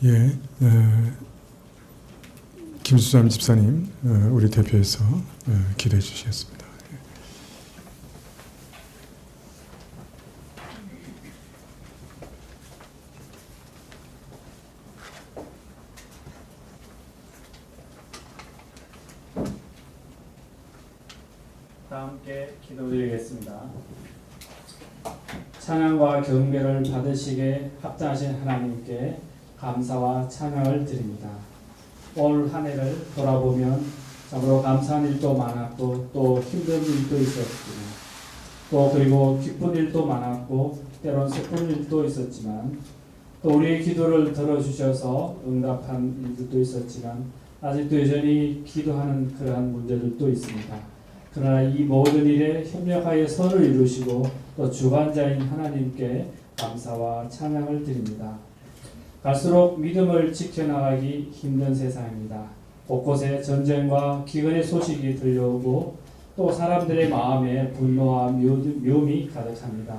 예, 김수삼 집사님, 우리 대표에서 기도해 주시겠습니다. 다 함께 기도드리겠습니다. 찬양과 경배를 받으시게 합당하신 하나님께 감사와 찬양을 드립니다. 올 한 해를 돌아보면 참으로 감사한 일도 많았고 또 힘든 일도 있었지만 또 그리고 기쁜 일도 많았고 때론 슬픈 일도 있었지만 또 우리의 기도를 들어주셔서 응답한 일들도 있었지만 아직도 여전히 기도하는 그러한 문제들도 있습니다. 그러나 이 모든 일에 협력하여 선을 이루시고 또 주관자인 하나님께 감사와 찬양을 드립니다. 갈수록 믿음을 지켜나가기 힘든 세상입니다. 곳곳에 전쟁과 기근의 소식이 들려오고 또 사람들의 마음에 분노와 묘미 가득합니다.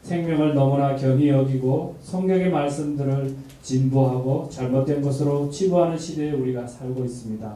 생명을 너무나 경히 여기고 성경의 말씀들을 진부하고 잘못된 것으로 치부하는 시대에 우리가 살고 있습니다.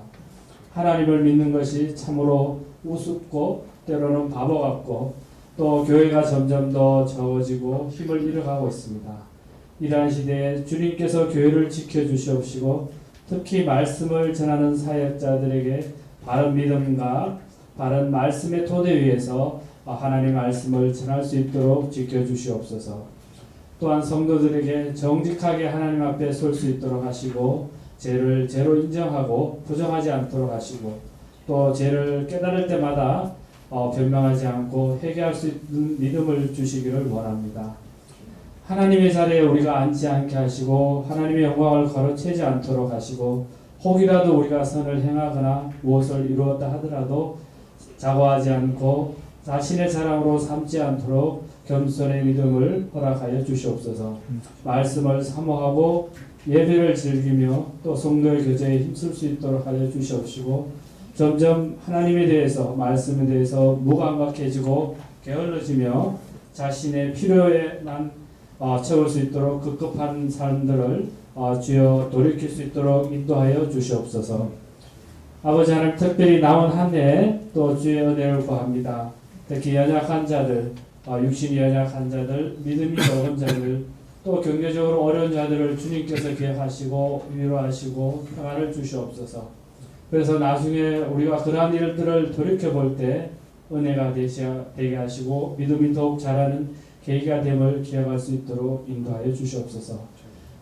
하나님을 믿는 것이 참으로 우습고 때로는 바보 같고 또 교회가 점점 더 적어지고 힘을 잃어가고 있습니다. 이러한 시대에 주님께서 교회를 지켜주시옵시고 특히 말씀을 전하는 사역자들에게 바른 믿음과 바른 말씀의 토대 위에서 하나님의 말씀을 전할 수 있도록 지켜주시옵소서. 또한 성도들에게 정직하게 하나님 앞에 설 수 있도록 하시고 죄를 죄로 인정하고 부정하지 않도록 하시고 또 죄를 깨달을 때마다 변명하지 않고 회개할 수 있는 믿음을 주시기를 원합니다. 하나님의 자리에 우리가 앉지 않게 하시고 하나님의 영광을 가로채지 않도록 하시고 혹이라도 우리가 선을 행하거나 무엇을 이루었다 하더라도 자고하지 않고 자신의 자랑으로 삼지 않도록 겸손의 믿음을 허락하여 주시옵소서. 말씀을 사모하고 예배를 즐기며 또 성도의 교제에 힘쓸 수 있도록 하여 주시옵시고 점점 하나님에 대해서 말씀에 대해서 무감각해지고 게을러지며 자신의 필요에만 채울 수 있도록 급급한 사람들을 주여 돌이킬 수 있도록 인도하여 주시옵소서. 아버지 하나님 특별히 남은 한 해 또 주의 은혜를 구합니다. 특히 연약한 자들, 육신이 연약한 자들, 믿음이 적은 자들, 또 경제적으로 어려운 자들을 주님께서 기억하시고 위로하시고 평안을 주시옵소서. 그래서 나중에 우리가 그러한 일들을 돌이켜볼 때 은혜가 되게 하시고 믿음이 더욱 자라는 계기가 됨을 기억할 수 있도록 인도하여 주시옵소서.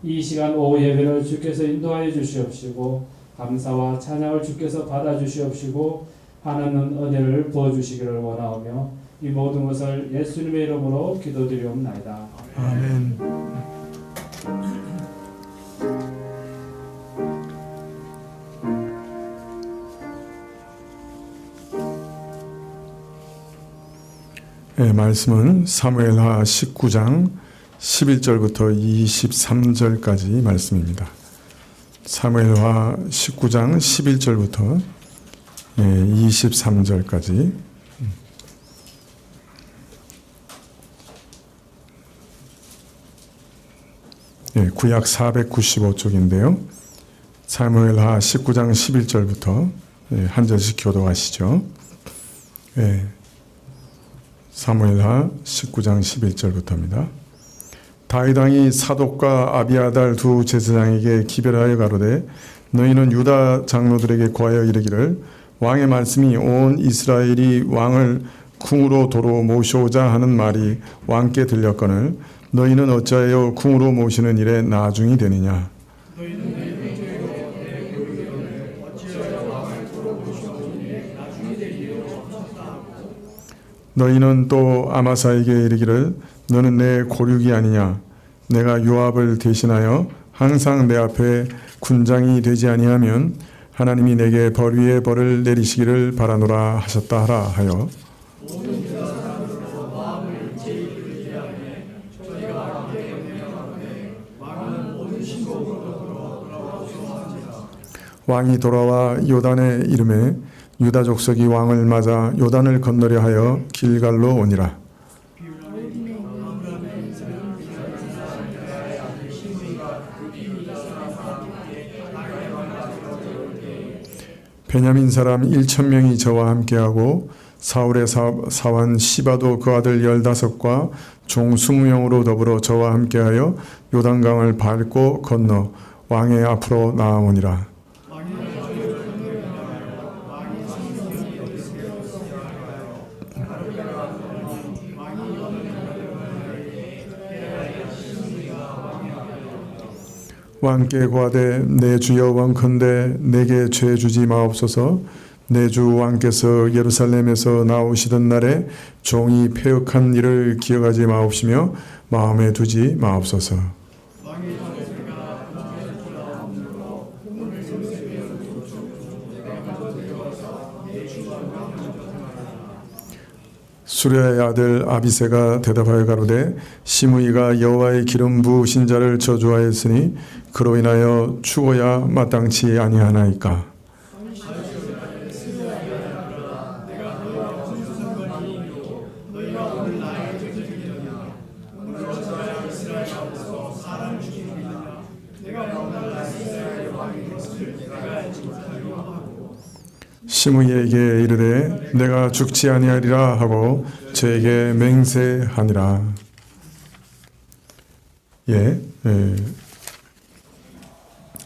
이 시간 오후 예배를 주께서 인도하여 주시옵시고 감사와 찬양을 주께서 받아주시옵시고 하나님 은혜를 부어주시기를 원하오며 이 모든 것을 예수님의 이름으로 기도드리옵나이다. 아멘. 네, 말씀은 사무엘하 19장 11절부터 23절까지 말씀입니다. 사무엘하 19장 11절부터 23절까지 구약 495쪽인데요. 사무엘하 19장 11절부터 한 절씩 교도하시죠. 사무엘하 19장 11절부터입니다. 다윗 왕이 사독과 아비아달 두 제사장에게 기별하여 가로되 너희는 유다 장로들에게 고하여 이르기를 왕의 말씀이 온 이스라엘이 왕을 궁으로 도로 모셔오자 하는 말이 왕께 들렸거늘 너희는 어찌하여 궁으로 모시는 일에 나중이 되느냐. 너희는 또 아마사에게 이르기를 너는 내 고륙이 아니냐. 내가 요압을 대신하여 항상 내 앞에 군장이 되지 아니하면 하나님이 내게 벌 위에 벌을 내리시기를 바라노라 하셨다 하라 하여 왕이 돌아와 요단에 이르매 유다 족속이 왕을 맞아 요단을 건너려 하여 길갈로 오니라. 베냐민 사람 1,000명이 저와 함께하고 사울의 사환 시바도 그 아들 15과 종 20명으로 더불어 저와 함께하여 요단강을 밟고 건너 왕의 앞으로 나아오니라. 왕께 고하되 내 주여 원컨대 내게 죄 주지 마옵소서. 내 주 왕께서 예루살렘에서 나오시던 날에 종이 패역한 일을 기억하지 마옵시며 마음에 두지 마옵소서. 수레의 아들 아비새가 대답하여 가로되 시므이가 여호와의 기름 부으신 자를 저주하였으니 그로 인하여 죽어야 마땅치 아니하나이까. 시므이에게 이르되 내가 죽지 아니하리라 하고 저에게 맹세하니라.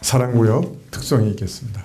사랑구역 특성이 있겠습니다.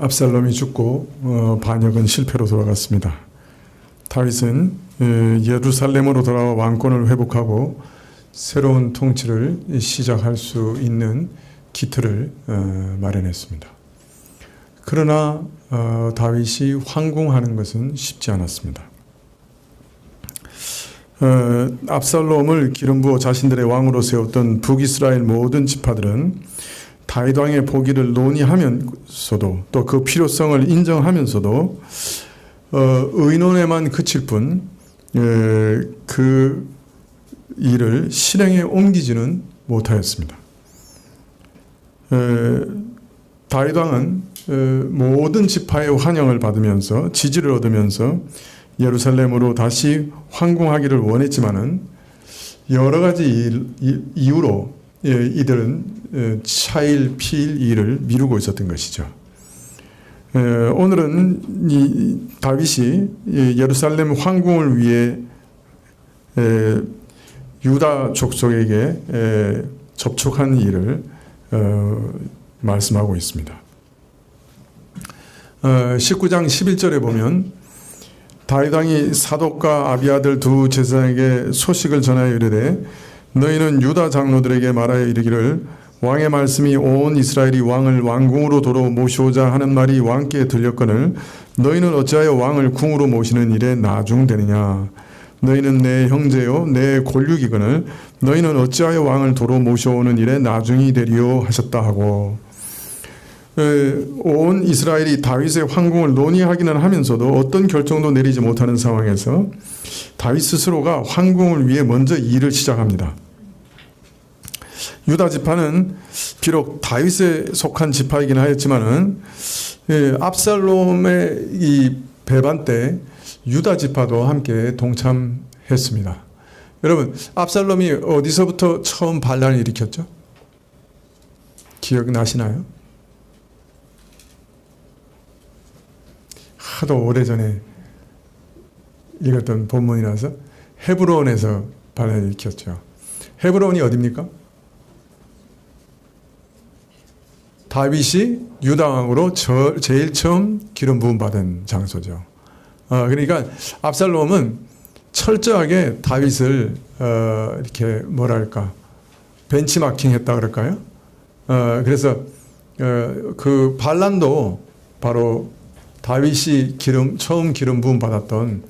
압살롬이 죽고 반역은 실패로 돌아갔습니다. 다윗은 예루살렘으로 돌아와 왕권을 회복하고 새로운 통치를 시작할 수 있는 기틀을 마련했습니다. 그러나 다윗이 황궁하는 것은 쉽지 않았습니다. 압살롬을 기름 부어 자신들의 왕으로 세웠던 북이스라엘 모든 지파들은 다윗 왕의 보기를 논의하면서도 또 그 필요성을 인정하면서도 의논에만 그칠 뿐 그 일을 실행에 옮기지는 못하였습니다. 다윗 왕은 모든 지파의 환영을 받으면서 지지를 얻으면서 예루살렘으로 다시 황궁하기를 원했지만은 여러 가지 이유로 이들은 차일 피일 일을 미루고 있었던 것이죠. 오늘은 다윗이 예루살렘 황궁을 위해 유다 족속에게 접촉한 일을 말씀하고 있습니다. 19장 11절에 보면 다윗 왕이 사독과 아비아들 두 제사장에게 소식을 전하여 이르되 너희는 유다 장로들에게 말하여 이르기를 왕의 말씀이 온 이스라엘이 왕을 왕궁으로 도로 모시오자 하는 말이 왕께 들렸거늘 너희는 어찌하여 왕을 궁으로 모시는 일에 나중되느냐. 너희는 내 형제요 내 골육이거늘 너희는 어찌하여 왕을 도로 모셔오는 일에 나중이 되리요 하셨다 하고, 온 이스라엘이 다윗의 황궁을 논의하기는 하면서도 어떤 결정도 내리지 못하는 상황에서 다윗 스스로가 황궁을 위해 먼저 일을 시작합니다. 유다 지파는 비록 다윗에 속한 지파이긴 하였지만은 압살롬의 이 배반 때 유다 지파도 함께 동참했습니다. 여러분, 압살롬이 어디서부터 처음 반란을 일으켰죠? 기억나시나요? 하도 오래전에 읽었던 본문이라서 헤브론에서 반란을 일으켰죠. 헤브론이 어디입니까? 다윗이 유다 왕으로 제일 처음 기름 부음 받은 장소죠. 그러니까 압살롬은 철저하게 다윗을 이렇게 뭐랄까 벤치마킹했다 그럴까요? 그래서 그 반란도 바로 다윗이 처음 기름 부음 받았던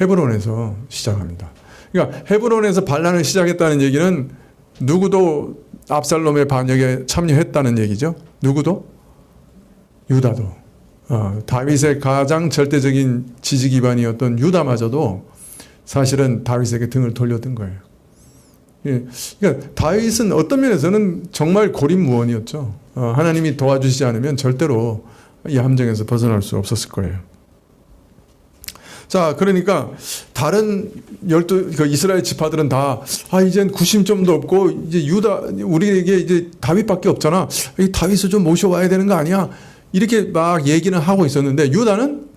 헤브론에서 시작합니다. 그러니까 헤브론에서 반란을 시작했다는 얘기는 누구도 압살롬의 반역에 참여했다는 얘기죠. 누구도? 유다도. 다윗의 가장 절대적인 지지 기반이었던 유다마저도 사실은 다윗에게 등을 돌렸던 거예요. 예, 그러니까 다윗은 어떤 면에서는 정말 고립무원이었죠. 하나님이 도와주시지 않으면 절대로 이 함정에서 벗어날 수 없었을 거예요. 자, 그러니까 다른 그 이스라엘 지파들은 다 이젠 구심점도 없고 이제 우리에게 이제 다윗밖에 없잖아. 이 다윗을 좀 모셔와야 되는 거 아니야? 이렇게 막 얘기는 하고 있었는데 유다는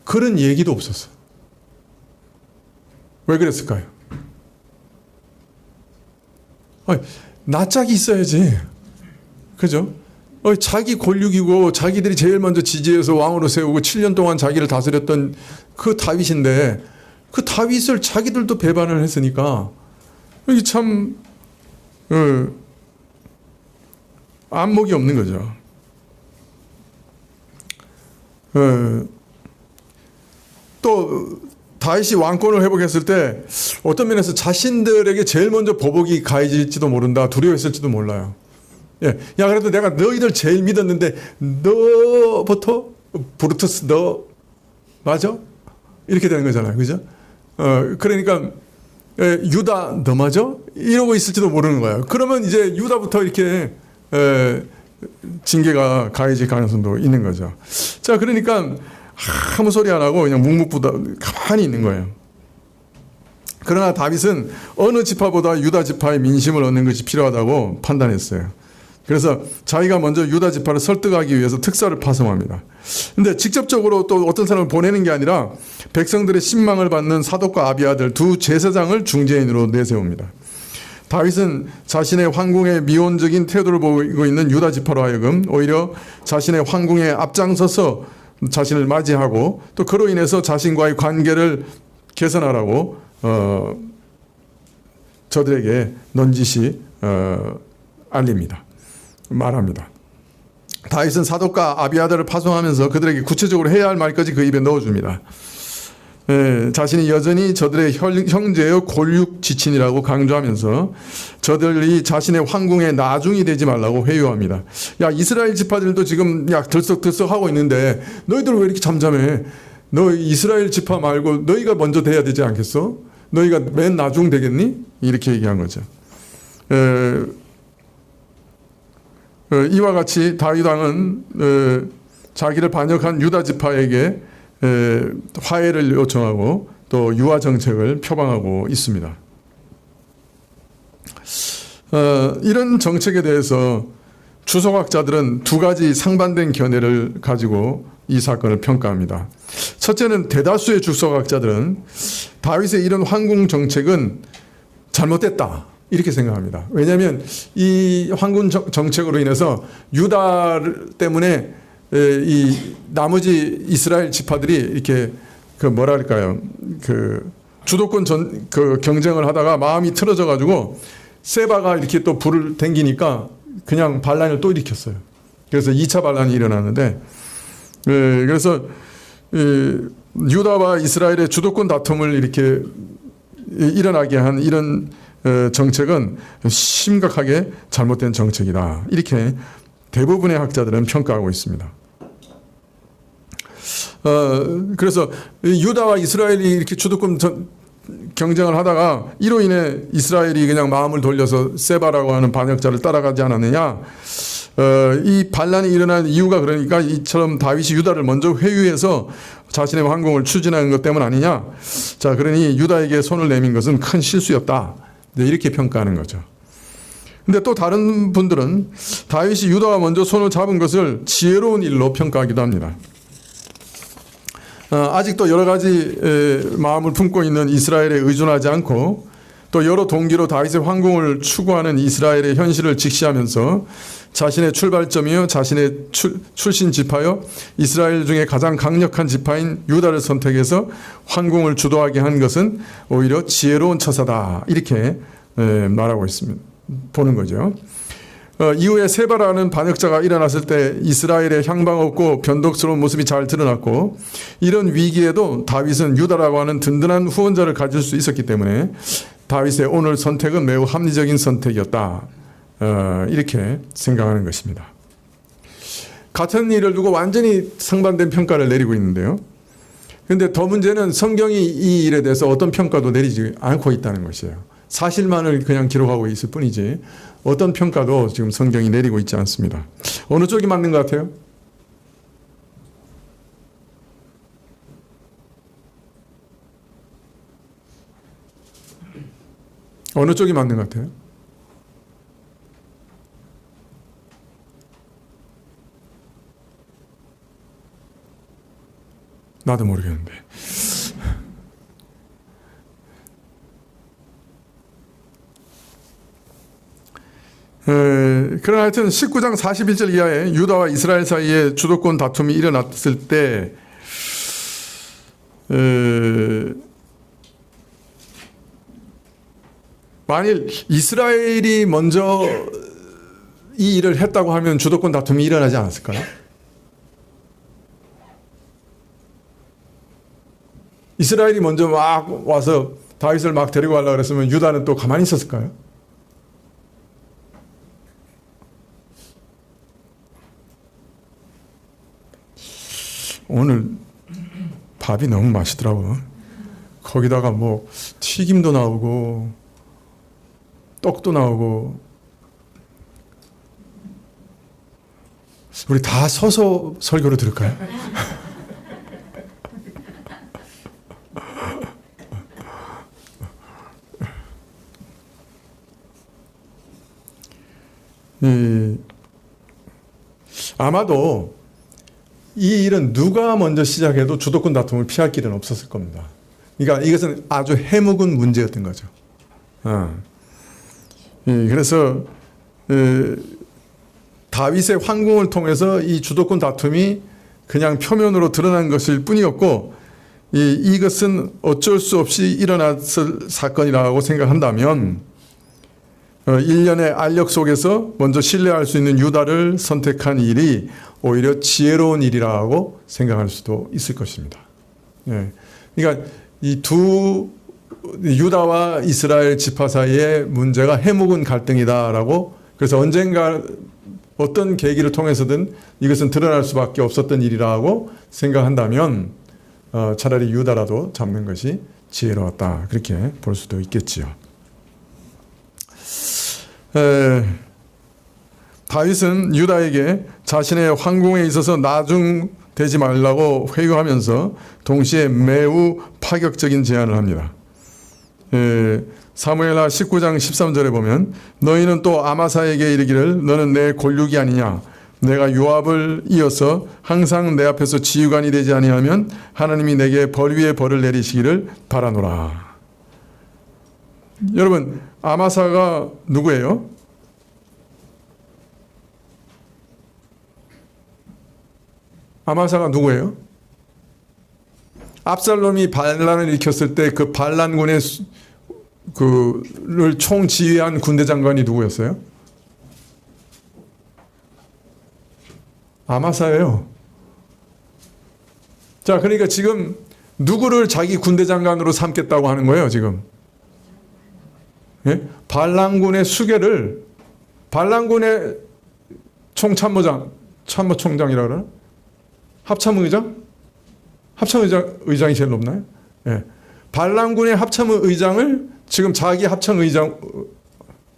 그런 얘기도 없었어. 왜 그랬을까요? 낯짝이 있어야지. 그죠? 자기 권력이고 자기들이 제일 먼저 지지해서 왕으로 세우고 7년 동안 자기를 다스렸던 그 다윗인데 그 다윗을 자기들도 배반을 했으니까 이게 참 안목이 없는 거죠. 또 다윗이 왕권을 회복했을 때 어떤 면에서 자신들에게 제일 먼저 보복이 가해질지도 모른다, 두려워했을지도 몰라요. 예, 야 그래도 내가 너희들 제일 믿었는데 너부터 브루투스 너 맞아? 이렇게 되는 거잖아요, 그죠? 그러니까 유다 너 맞아? 이러고 있을지도 모르는 거예요. 그러면 이제 유다부터 이렇게 징계가 가해질 가능성도 있는 거죠. 자, 그러니까 아무 소리 안 하고 그냥 묵묵부답 가만히 있는 거예요. 그러나 다윗은 어느 지파보다 유다 지파의 민심을 얻는 것이 필요하다고 판단했어요. 그래서 자기가 먼저 유다 지파를 설득하기 위해서 특사를 파송합니다. 근데 직접적으로 또 어떤 사람을 보내는 게 아니라 백성들의 신망을 받는 사독과 아비아들 두 제사장을 중재인으로 내세웁니다. 다윗은 자신의 황궁의 미온적인 태도를 보이고 있는 유다 지파로 하여금 오히려 자신의 황궁에 앞장서서 자신을 맞이하고 또 그로 인해서 자신과의 관계를 개선하라고 저들에게 넌지시 알립니다. 말합니다. 다윗은 사독과 아비아달을 파송하면서 그들에게 구체적으로 해야 할 말까지 그 입에 넣어줍니다. 자신이 여전히 저들의 형제여 골육 지친이라고 강조하면서 저들이 자신의 황궁의 나중이 되지 말라고 회유합니다. 야, 이스라엘 지파들도 지금 야 들썩들썩 하고 있는데 너희들 왜 이렇게 잠잠해? 너 이스라엘 지파 말고 너희가 먼저 돼야 되지 않겠어? 너희가 맨 나중 되겠니? 이렇게 얘기한 거죠. 이와 같이 다윗 왕은 자기를 반역한 유다 지파에게 화해를 요청하고 또 유화 정책을 표방하고 있습니다. 이런 정책에 대해서 주석학자들은 두 가지 상반된 견해를 가지고 이 사건을 평가합니다. 첫째는 대다수의 주석학자들은 다윗의 이런 황궁 정책은 잘못됐다 이렇게 생각합니다. 왜냐하면 이 황궁 정책으로 인해서 유다 때문에 이 나머지 이스라엘 지파들이 이렇게 그 뭐랄까요, 그 주도권 그 경쟁을 하다가 마음이 틀어져 가지고 세바가 이렇게 또 불을 댕기니까 그냥 반란을 또 일으켰어요. 그래서 2차 반란이 일어났는데, 그래서 유다와 이스라엘의 주도권 다툼을 이렇게 일어나게 한 이런 정책은 심각하게 잘못된 정책이다. 이렇게 대부분의 학자들은 평가하고 있습니다. 그래서 유다와 이스라엘이 이렇게 주도권 경쟁을 하다가 이로 인해 이스라엘이 그냥 마음을 돌려서 세바라고 하는 반역자를 따라가지 않았느냐. 이 반란이 일어난 이유가 그러니까 이처럼 다윗이 유다를 먼저 회유해서 자신의 황궁을 추진하는 것 때문 아니냐. 자, 그러니 유다에게 손을 내민 것은 큰 실수였다. 이렇게 평가하는 거죠. 근데 또 다른 분들은 다윗이 유다가 먼저 손을 잡은 것을 지혜로운 일로 평가하기도 합니다. 아직도 여러 가지 마음을 품고 있는 이스라엘에 의존하지 않고 또 여러 동기로 다윗의 황궁을 추구하는 이스라엘의 현실을 직시하면서 자신의 출발점이요 자신의 출신 지파요 이스라엘 중에 가장 강력한 지파인 유다를 선택해서 황궁을 주도하게 한 것은 오히려 지혜로운 처사다 이렇게 말하고 있습니다. 보는 거죠. 이후에 세바라는 반역자가 일어났을 때 이스라엘의 향방 없고 변덕스러운 모습이 잘 드러났고 이런 위기에도 다윗은 유다라고 하는 든든한 후원자를 가질 수 있었기 때문에 다윗의 오늘 선택은 매우 합리적인 선택이었다. 이렇게 생각하는 것입니다. 같은 일을 두고 완전히 상반된 평가를 내리고 있는데요. 그런데 더 문제는 성경이 이 일에 대해서 어떤 평가도 내리지 않고 있다는 것이에요. 사실만을 그냥 기록하고 있을 뿐이지 어떤 평가도 지금 성경이 내리고 있지 않습니다. 어느 쪽이 맞는 것 같아요? 어느 쪽이 맞는 것 같아요? 나도 모르겠는데. 그러나 하여튼 19장 41절 이하에 유다와 이스라엘 사이에 주도권 다툼이 일어났을 때 만일 이스라엘이 먼저 이 일을 했다고 하면 주도권 다툼이 일어나지 않았을까요? 이스라엘이 먼저 막 와서 다윗을 막 데리고 가려고 그랬으면 유다는 또 가만히 있었을까요? 오늘 밥이 너무 맛있더라고. 거기다가 뭐 튀김도 나오고 떡도 나오고. 우리 다 서서 설교를 들을까요? 아마도 이 일은 누가 먼저 시작해도 주도권 다툼을 피할 길은 없었을 겁니다. 그러니까 이것은 아주 해묵은 문제였던 거죠. 그래서 다윗의 황궁을 통해서 이 주도권 다툼이 그냥 표면으로 드러난 것일 뿐이었고 이것은 어쩔 수 없이 일어났을 사건이라고 생각한다면 일련의 알력 속에서 먼저 신뢰할 수 있는 유다를 선택한 일이 오히려 지혜로운 일이라고 생각할 수도 있을 것입니다. 예. 그러니까 이 두 유다와 이스라엘 지파 사이의 문제가 해묵은 갈등이다라고, 그래서 언젠가 어떤 계기를 통해서든 이것은 드러날 수밖에 없었던 일이라고 생각한다면 차라리 유다라도 잡는 것이 지혜로웠다, 그렇게 볼 수도 있겠지요. 다윗은 유다에게 자신의 황궁에 있어서 나중되지 말라고 회유하면서 동시에 매우 파격적인 제안을 합니다. 사무엘하 19장 13절에 보면 너희는 또 아마사에게 이르기를 너는 내 골육이 아니냐, 내가 요압을 이어서 항상 내 앞에서 지휘관이 되지 아니하면 하나님이 내게 벌 위에 벌을 내리시기를 바라노라. 여러분, 아마사가 누구예요? 아마사가 누구예요? 압살롬이 반란을 일으켰을 때 그 반란군의 그를 총지휘한 군대 장관이 누구였어요? 아마사예요. 자, 그러니까 지금 누구를 자기 군대 장관으로 삼겠다고 하는 거예요, 지금? 예? 반란군의 수계를, 반란군의 참모총장이라 그러나? 합참의장? 합참의장이 제일 높나요? 예. 반란군의 합참의장을 지금 자기 합참의장,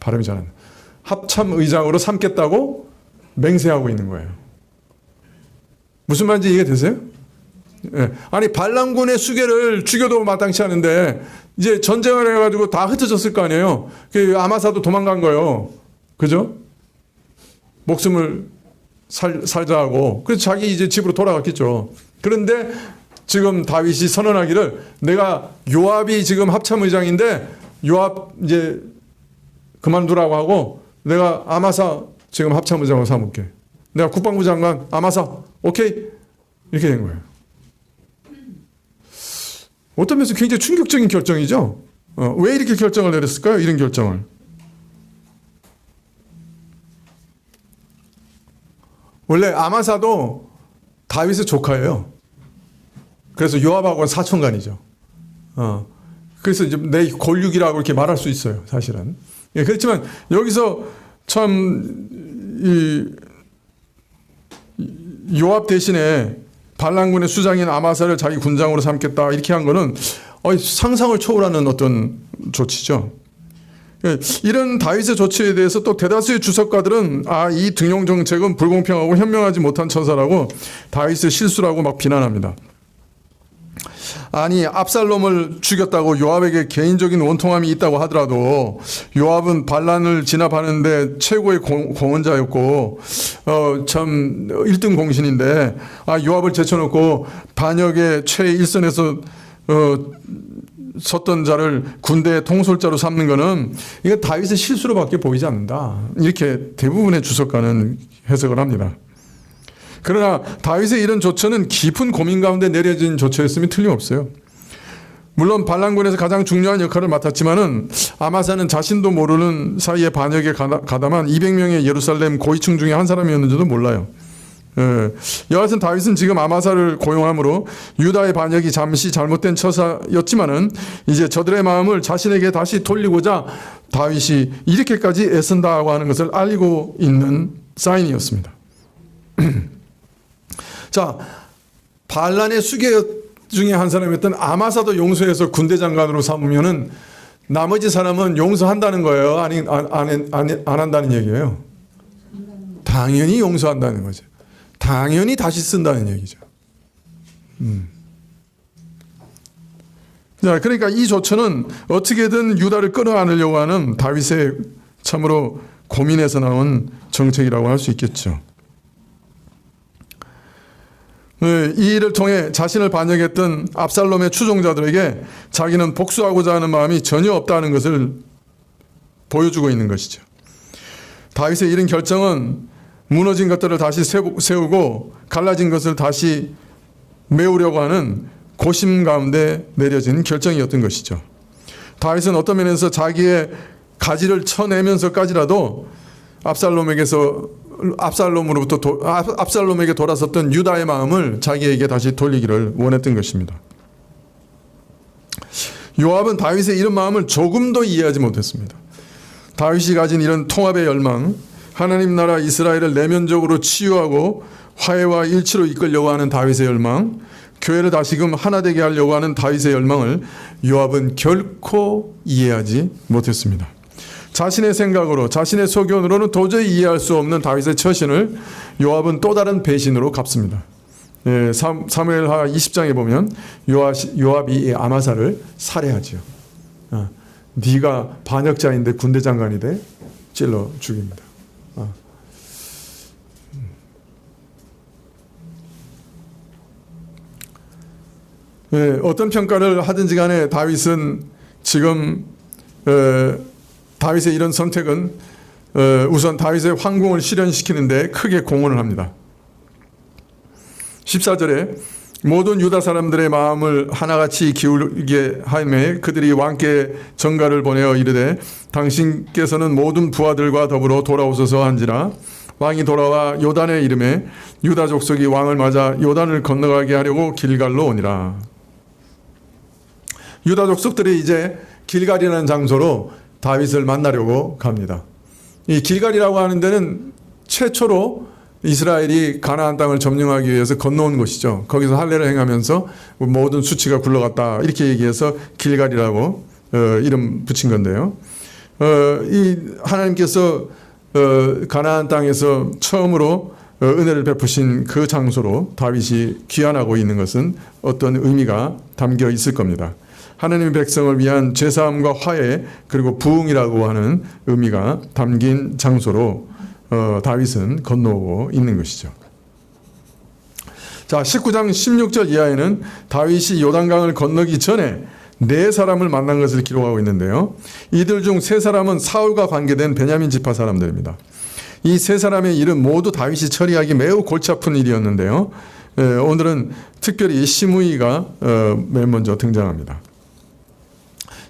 발음이 잘 안 나. 합참의장으로 삼겠다고 맹세하고 있는 거예요. 무슨 말인지 이해가 되세요? 예. 아니, 반란군의 수계를 죽여도 마땅치 않은데 이제 전쟁을 해가지고 다 흩어졌을 거 아니에요. 그 아마사도 도망간 거예요. 그죠? 목숨을 살자 하고. 그래서 자기 이제 집으로 돌아갔겠죠. 그런데 지금 다윗이 선언하기를 내가 요압이 지금 합참의장인데 요압 이제 그만두라고 하고 내가 아마사 지금 합참의장으로 삼을게. 내가 국방부 장관 아마사 오케이, 이렇게 된 거예요. 어떤 면에서 굉장히 충격적인 결정이죠. 왜 이렇게 결정을 내렸을까요? 이런 결정을. 원래 아마사도 다윗의 조카예요. 그래서 요압하고는 사촌간이죠. 그래서 이제 내 골육이라고 이렇게 말할 수 있어요, 사실은. 예, 그렇지만 여기서 참 요압 대신에 반란군의 수장인 아마사를 자기 군장으로 삼겠다 이렇게 한 거는 상상을 초월하는 어떤 조치죠. 이런 다윗의 조치에 대해서 또 대다수의 주석가들은 이 등용 정책은 불공평하고 현명하지 못한 처사라고 다윗의 실수라고 막 비난합니다. 아니, 압살롬을 죽였다고 요압에게 개인적인 원통함이 있다고 하더라도 요압은 반란을 진압하는데 최고의 공헌자였고 참 1등 공신인데 요압을 제쳐놓고 반역의 최일선에서 섰던 자를 군대의 통솔자로 삼는 것은 이거 다윗의 실수로밖에 보이지 않는다, 이렇게 대부분의 주석가는 해석을 합니다. 그러나 다윗의 이런 조처는 깊은 고민 가운데 내려진 조처였으면 틀림없어요. 물론 반란군에서 가장 중요한 역할을 맡았지만은 아마사는 자신도 모르는 사이에 반역에 가담한 200명의 예루살렘 고위층 중에 한 사람이었는지도 몰라요. 여하튼 다윗은 지금 아마사를 고용함으로 유다의 반역이 잠시 잘못된 처사였지만은 이제 저들의 마음을 자신에게 다시 돌리고자 다윗이 이렇게까지 애쓴다고 하는 것을 알고 있는 사인이었습니다. 자, 반란의 수계 중에 한 사람이었던 아마사도 용서해서 군대 장관으로 삼으면은 나머지 사람은 용서한다는 거예요? 안 한다는 얘기예요? 당연히 용서한다는 거죠. 당연히 다시 쓴다는 얘기죠. 자, 그러니까 이 조처는 어떻게든 유다를 끌어안으려고 하는 다윗의 참으로 고민에서 나온 정책이라고 할 수 있겠죠. 이 일을 통해 자신을 반역했던 압살롬의 추종자들에게 자기는 복수하고자 하는 마음이 전혀 없다는 것을 보여주고 있는 것이죠. 다윗의 이런 결정은 무너진 것들을 다시 세우고 갈라진 것을 다시 메우려고 하는 고심 가운데 내려진 결정이었던 것이죠. 다윗은 어떤 면에서 자기의 가지를 쳐내면서까지라도 압살롬에게 돌아섰던 유다의 마음을 자기에게 다시 돌리기를 원했던 것입니다. 요압은 다윗의 이런 마음을 조금도 이해하지 못했습니다. 다윗이 가진 이런 통합의 열망, 하나님 나라 이스라엘을 내면적으로 치유하고 화해와 일치로 이끌려고 하는 다윗의 열망, 교회를 다시금 하나 되게 하려고 하는 다윗의 열망을 요압은 결코 이해하지 못했습니다. 자신의 생각으로, 자신의 소견으로는 도저히 이해할 수 없는 다윗의 처신을 요압은 또 다른 배신으로 갚습니다. 사무엘하 20장에 보면 요압이 아마사를 살해하지요. 네가 반역자인데 군대 장관이 돼? 찔러 죽입니다. 어떤 평가를 하든지 간에 다윗은 지금 다윗의 이런 선택은 우선 다윗의 황궁을 실현시키는데 크게 공헌을 합니다. 14절에 모든 유다 사람들의 마음을 하나같이 기울게 하며 그들이 왕께 전가를 보내어 이르되 당신께서는 모든 부하들과 더불어 돌아오소서 한지라. 왕이 돌아와 요단에 이름에 유다 족속이 왕을 맞아 요단을 건너가게 하려고 길갈로 오니라. 유다 족속들이 이제 길갈이라는 장소로 다윗을 만나려고 갑니다. 이 길갈이라고 하는 데는 최초로 이스라엘이 가나안 땅을 점령하기 위해서 건너온 곳이죠. 거기서 할례를 행하면서 모든 수치가 굴러갔다 이렇게 얘기해서 길갈이라고 이름 붙인 건데요. 이 하나님께서 가나안 땅에서 처음으로 은혜를 베푸신 그 장소로 다윗이 귀환하고 있는 것은 어떤 의미가 담겨 있을 겁니다. 하나님의 백성을 위한 제사함과 화해 그리고 부흥이라고 하는 의미가 담긴 장소로 다윗은 건너오고 있는 것이죠. 자, 19장 16절 이하에는 다윗이 요단강을 건너기 전에 네 사람을 만난 것을 기록하고 있는데요. 이들 중 세 사람은 사울과 관계된 베냐민 지파 사람들입니다. 이 세 사람의 일은 모두 다윗이 처리하기 매우 골치 아픈 일이었는데요. 오늘은 특별히 시므이가 맨 먼저 등장합니다.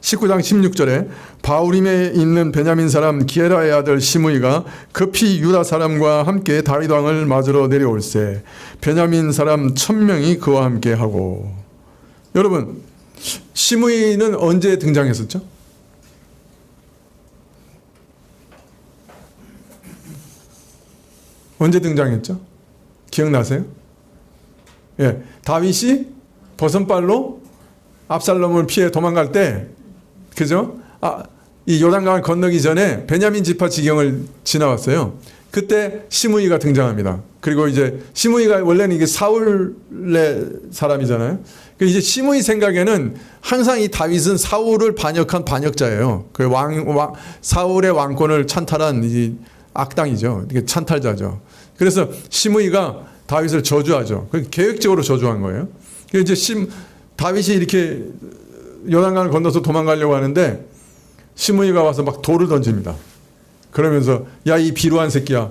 19장 16절에 바우림에 있는 베냐민 사람 기에라의 아들 시므이가 급히 유다 사람과 함께 다윗 왕을 맞으러 내려올세 베냐민 사람 1000명이 그와 함께 하고. 여러분, 시므이는 언제 등장했었죠? 언제 등장했죠? 기억나세요? 예, 다윗이 버선발로 압살롬을 피해 도망갈 때, 그죠? 이 요단강을 건너기 전에 베냐민 지파 지경을 지나왔어요. 그때 시므이가 등장합니다. 그리고 이제 시므이가 원래는 이게 사울의 사람이잖아요. 이제 시므이 생각에는 항상 이 다윗은 사울을 반역한 반역자예요. 그 사울의 왕권을 찬탈한 이 악당이죠. 이게 찬탈자죠. 그래서 시므이가 다윗을 저주하죠. 계획적으로 저주한 거예요. 이제 다윗이 이렇게 요단강을 건너서 도망가려고 하는데 시므이가 와서 막 돌을 던집니다. 그러면서 야, 이 비루한 새끼야.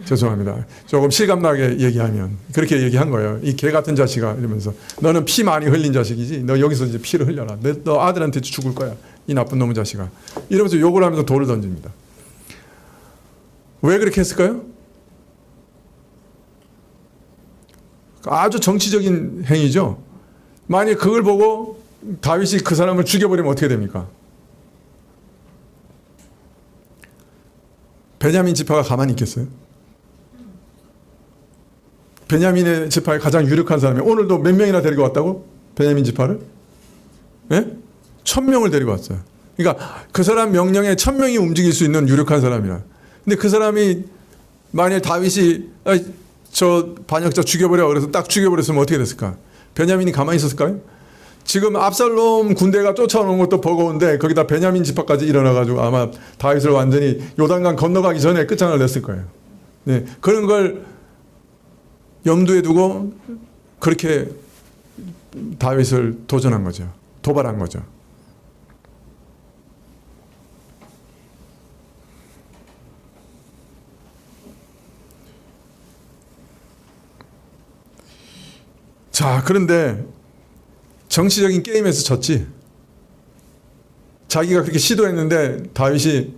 죄송합니다. 조금 실감나게 얘기하면 그렇게 얘기한 거예요. 이 개 같은 자식아 이러면서 너는 피 많이 흘린 자식이지. 너 여기서 이제 피를 흘려라. 너 아들한테 죽을 거야. 이 나쁜 놈의 자식아. 이러면서 욕을 하면서 돌을 던집니다. 왜 그렇게 했을까요? 아주 정치적인 행위죠. 만약 그걸 보고 다윗이 그 사람을 죽여버리면 어떻게 됩니까? 베냐민 지파가 가만히 있겠어요? 베냐민의 지파의 가장 유력한 사람이 오늘도 몇 명이나 데리고 왔다고? 베냐민 지파를? 네? 1000명을 데리고 왔어요. 그러니까 그 사람 명령에 1000명이 움직일 수 있는 유력한 사람이야. 근데 그 사람이 만일 다윗이 저 반역자 죽여버려 그래서 딱 죽여버렸으면 어떻게 됐을까? 베냐민이 가만히 있었을까요? 지금 압살롬 군대가 쫓아오는 것도 버거운데 거기다 베냐민 지파까지 일어나가지고 아마 다윗을 완전히 요단강 건너가기 전에 끝장을 냈을 거예요. 네, 그런 걸 염두에 두고 그렇게 다윗을 도전한 거죠. 도발한 거죠. 자, 그런데 정치적인 게임에서 졌지. 자기가 그렇게 시도했는데 다윗이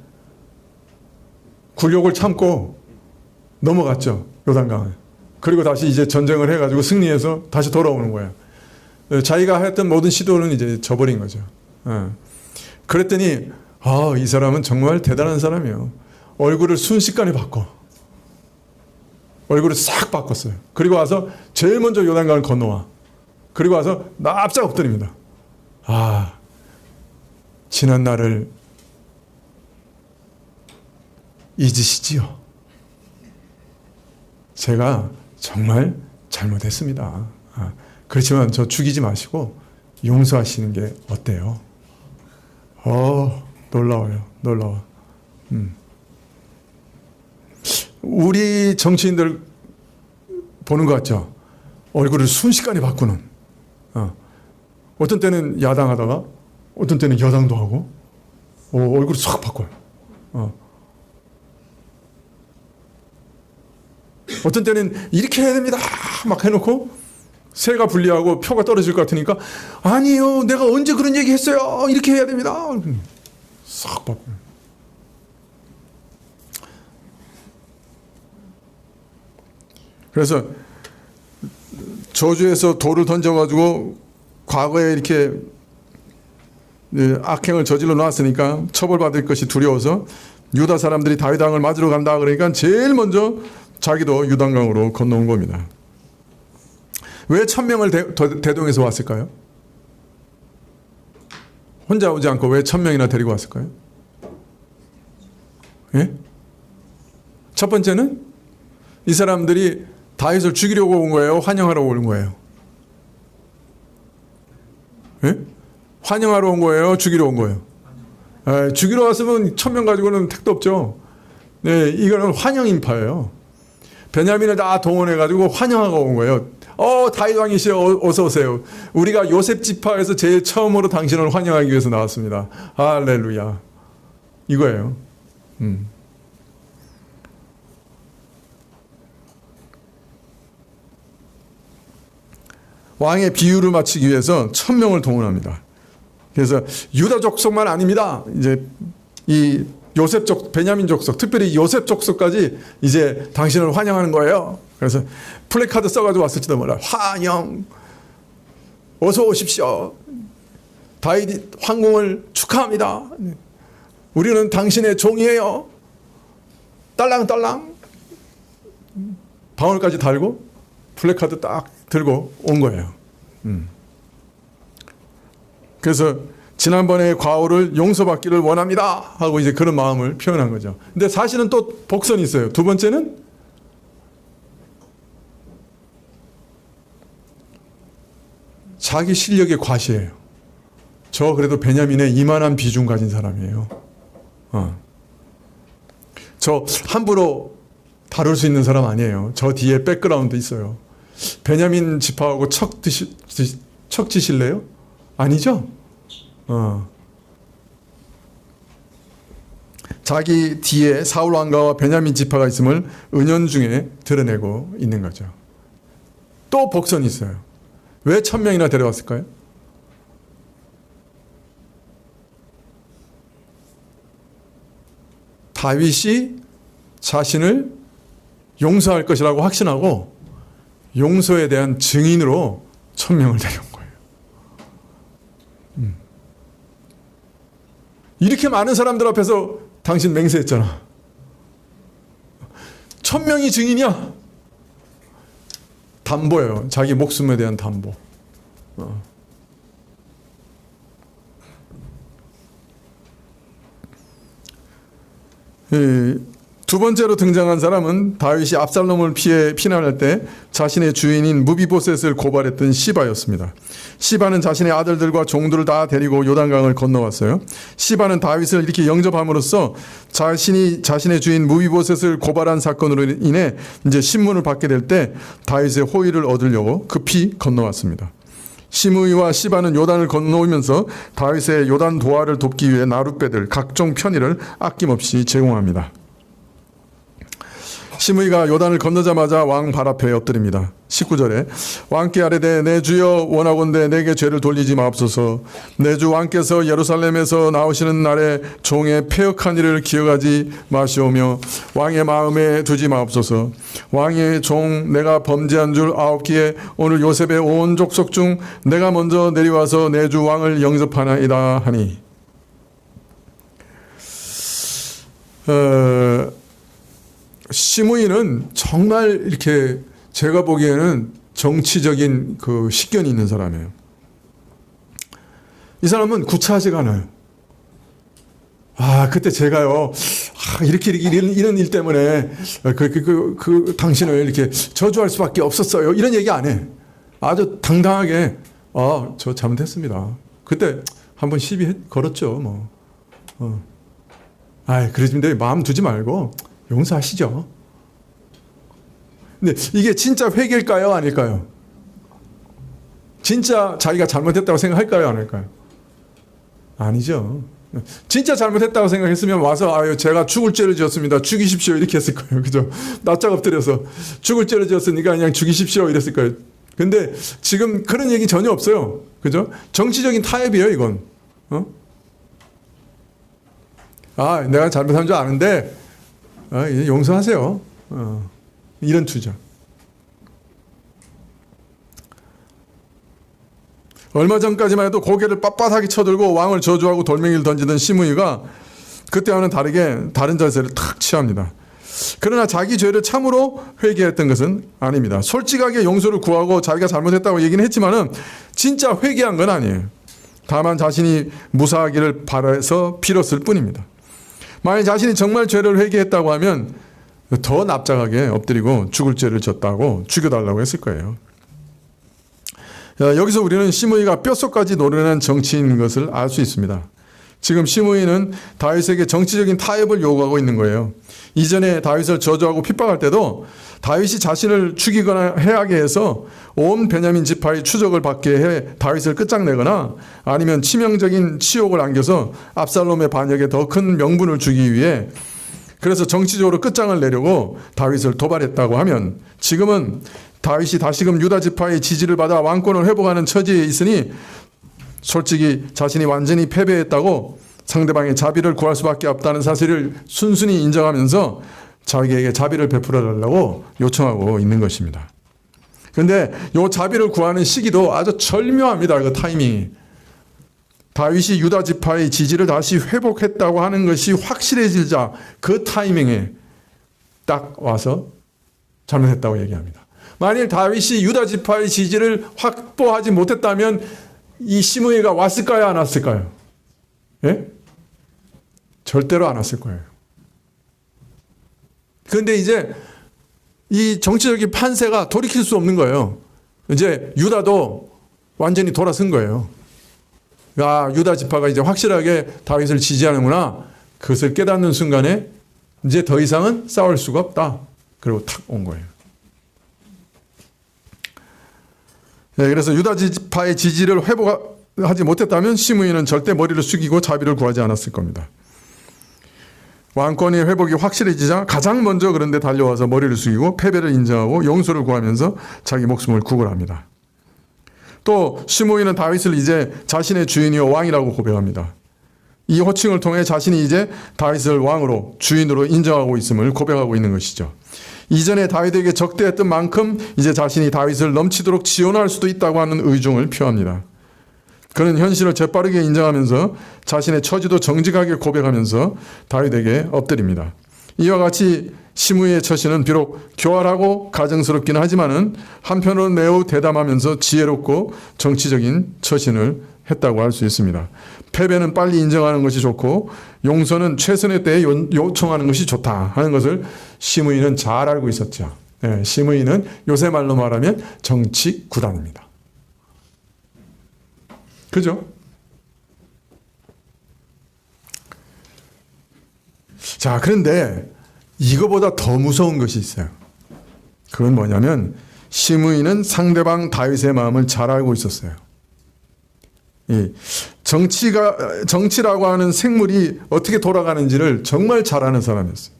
굴욕을 참고 넘어갔죠. 요단강을. 그리고 다시 이제 전쟁을 해가지고 승리해서 다시 돌아오는 거예요. 자기가 했던 모든 시도는 이제 져버린 거죠. 그랬더니 이 사람은 정말 대단한 사람이에요. 얼굴을 순식간에 바꿔. 얼굴을 싹 바꿨어요. 그리고 와서 제일 먼저 요단강을 건너와. 그리고 와서 납작 엎드립니다. 지난 날을 잊으시지요. 제가 정말 잘못했습니다. 그렇지만 저 죽이지 마시고 용서하시는 게 어때요? 놀라워요. 놀라워. 우리 정치인들 보는 것 같죠? 얼굴을 순식간에 바꾸는. 어떤 때는 야당하다가 어떤 때는 여당도 하고 얼굴을 싹 바꿔요. 어떤 때는 이렇게 해야 됩니다 막 해놓고 세가 불리하고 표가 떨어질 것 같으니까 아니요 내가 언제 그런 얘기 했어요 이렇게 해야 됩니다 싹 바꿔요. 그래서 저주에서 돌을 던져가지고 과거에 이렇게 악행을 저질러 놨으니까 처벌받을 것이 두려워서 유다 사람들이 다윗 왕을 맞으러 간다 그러니까 제일 먼저 자기도 요단강으로 건너온 겁니다. 왜 1000명을 대동해서 왔을까요? 혼자 오지 않고 왜 1000명이나 데리고 왔을까요? 예? 첫 번째는 이 사람들이 다윗을 죽이려고 온 거예요? 환영하러 온 거예요? 예? 환영하러 온 거예요? 죽이러 온 거예요? 죽이러 왔으면 1000명 가지고는 택도 없죠. 네, 이거는 환영인파예요. 베냐민을 다 동원해가지고 환영하고 온 거예요. 다윗 왕이시여 어서 오세요. 우리가 요셉 지파에서 제일 처음으로 당신을 환영하기 위해서 나왔습니다. 할렐루야. 이거예요. 왕의 비유를 맞추기 위해서 1000명을 동원합니다. 그래서 유다 족속만 아닙니다. 이제 이 요셉 족, 베냐민 족속, 특별히 요셉 족속까지 이제 당신을 환영하는 거예요. 그래서 플래카드 써가지고 왔을지도 몰라. 환영, 어서 오십시오. 다윗 황궁을 축하합니다. 우리는 당신의 종이에요. 딸랑딸랑. 방울까지 달고 플래카드 딱 들고 온 거예요. 그래서 지난번에 과오를 용서받기를 원합니다 하고 이제 그런 마음을 표현한 거죠. 근데 사실은 또 복선이 있어요. 두 번째는 자기 실력의 과시예요. 저 그래도 베냐민의 이만한 비중 가진 사람이에요. 저 함부로 다룰 수 있는 사람 아니에요. 저 뒤에 백그라운드 있어요. 베냐민 지파하고 척 지실래요? 아니죠? 자기 뒤에 사울 왕가와 베냐민 지파가 있음을 은연중에 드러내고 있는 거죠. 또 복선이 있어요. 왜 1000명이나 데려왔을까요? 다윗이 자신을 용서할 것이라고 확신하고 용서에 대한 증인으로 1000명을 데려온 거예요. 이렇게 많은 사람들 앞에서 당신 맹세했잖아. 1000명이 증인이야. 담보예요. 자기 목숨에 대한 담보. 두 번째로 등장한 사람은 다윗이 압살롬을 피난할 때 자신의 주인인 무비보셋을 고발했던 시바였습니다. 시바는 자신의 아들들과 종들을 다 데리고 요단강을 건너왔어요. 시바는 다윗을 이렇게 영접함으로써 자신의 주인 무비보셋을 고발한 사건으로 인해 이제 신문을 받게 될 때 다윗의 호의를 얻으려고 급히 건너왔습니다. 시므이와 시바는 요단을 건너오면서 다윗의 요단 도하를 돕기 위해 나룻배들, 각종 편의를 아낌없이 제공합니다. 시므이가 요단을 건너자마자 왕 발 앞에 엎드립니다. 19절에 왕께 아뢰되 내 주여 원하건대 내게 죄를 돌리지 마옵소서. 내 주 왕께서 예루살렘에서 나오시는 날에 종의 패역한 일을 기억하지 마시오며 왕의 마음에 두지 마옵소서. 왕의 종 내가 범죄한 줄 아옵기에 오늘 요셉의 온 족속 중 내가 먼저 내려와서 내 주 왕을 영접하나이다 하니. 시므이는 정말 이렇게 제가 보기에는 정치적인 그 식견이 있는 사람이에요. 이 사람은 구차하지가 않아요. 그때 제가요, 이렇게 이런 일 때문에 당신을 이렇게 저주할 수밖에 없었어요. 이런 얘기 안 해. 아주 당당하게, 저 잘못했습니다. 그때 한번 시비 걸었죠, 뭐. 그러신데 마음 두지 말고 용서하시죠. 근데 이게 진짜 회개일까요? 아닐까요? 진짜 자기가 잘못했다고 생각할까요? 아닐까요? 아니죠. 진짜 잘못했다고 생각했으면 와서 제가 죽을 죄를 지었습니다. 죽이십시오. 이렇게 했을 거예요. 그죠? 납작 엎드려서 죽을 죄를 지었으니까 그냥 죽이십시오. 이랬을 거예요. 근데 지금 그런 얘기 전혀 없어요. 그죠? 정치적인 타협이에요, 이건. 내가 잘못한 줄 아는데 이제 용서하세요. 이런 투죠. 얼마 전까지만 해도 고개를 빳빳하게 쳐들고 왕을 저주하고 돌멩이를 던지던 시므이가 그때와는 다르게 다른 자세를 탁 취합니다. 그러나 자기 죄를 참으로 회개했던 것은 아닙니다. 솔직하게 용서를 구하고 자기가 잘못했다고 얘기는 했지만은 진짜 회개한 건 아니에요. 다만 자신이 무사하기를 바라서 빌었을 뿐입니다. 만약 자신이 정말 죄를 회개했다고 하면 더 납작하게 엎드리고 죽을 죄를 졌다고 죽여달라고 했을 거예요. 여기서 우리는 시므이가 뼛속까지 노련한 정치인인 것을 알 수 있습니다. 지금 시므이는 다윗에게 정치적인 타협을 요구하고 있는 거예요. 이전에 다윗을 저주하고 핍박할 때도 다윗이 자신을 죽이거나 해하게 해서 온 베냐민 지파의 추적을 받게 해 다윗을 끝장내거나 아니면 치명적인 치욕을 안겨서 압살롬의 반역에 더 큰 명분을 주기 위해 그래서 정치적으로 끝장을 내려고 다윗을 도발했다고 하면 지금은 다윗이 다시금 유다 지파의 지지를 받아 왕권을 회복하는 처지에 있으니 솔직히 자신이 완전히 패배했다고 상대방의 자비를 구할 수밖에 없다는 사실을 순순히 인정하면서 자기에게 자비를 베풀어 달라고 요청하고 있는 것입니다. 그런데 이 자비를 구하는 시기도 아주 절묘합니다. 그 타이밍이. 다윗이 유다 지파의 지지를 다시 회복했다고 하는 것이 확실해지자 그 타이밍에 딱 와서 잘못했다고 얘기합니다. 만일 다윗이 유다 지파의 지지를 확보하지 못했다면 이 시므이가 왔을까요? 안 왔을까요? 예? 절대로 안 왔을 거예요. 그런데 이제 이 정치적인 판세가 돌이킬 수 없는 거예요. 이제 유다도 완전히 돌아선 거예요. 유다 지파가 이제 확실하게 다윗을 지지하는구나. 그것을 깨닫는 순간에 이제 더 이상은 싸울 수가 없다. 그리고 탁 온 거예요. 그래서 유다 지파의 지지를 회복하지 못했다면 시므이는 절대 머리를 숙이고 자비를 구하지 않았을 겁니다. 왕권의 회복이 확실해지자 가장 먼저 그런데 달려와서 머리를 숙이고 패배를 인정하고 용서를 구하면서 자기 목숨을 구걸합니다. 또 시므이는 다윗을 이제 자신의 주인이요 왕이라고 고백합니다. 이 호칭을 통해 자신이 이제 다윗을 왕으로 주인으로 인정하고 있음을 고백하고 있는 것이죠. 이전에 다윗에게 적대했던 만큼 이제 자신이 다윗을 넘치도록 지원할 수도 있다고 하는 의중을 표합니다. 그는 현실을 재빠르게 인정하면서 자신의 처지도 정직하게 고백하면서 다윗에게 엎드립니다. 이와 같이 시므이의 처신은 비록 교활하고 가정스럽기는 하지만은 한편으로는 매우 대담하면서 지혜롭고 정치적인 처신을 했다고 할 수 있습니다. 패배는 빨리 인정하는 것이 좋고 용서는 최선의 때에 요청하는 것이 좋다 하는 것을 시므이는 잘 알고 있었죠. 시므이는 요새 말로 말하면 정치 구단입니다. 그죠? 자, 그런데 이거보다 더 무서운 것이 있어요. 그건 뭐냐면 시므이는 상대방 다윗의 마음을 잘 알고 있었어요. 이 정치라고 하는 생물이 어떻게 돌아가는지를 정말 잘 아는 사람이었어요.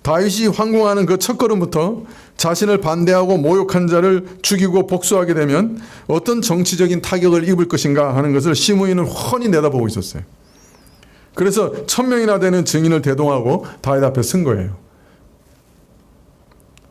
다윗이 황궁하는 그 첫걸음부터 자신을 반대하고 모욕한 자를 죽이고 복수하게 되면 어떤 정치적인 타격을 입을 것인가 하는 것을 시므이는 훤히 내다보고 있었어요. 그래서 1000명이나 되는 증인을 대동하고 다윗 앞에 쓴 거예요.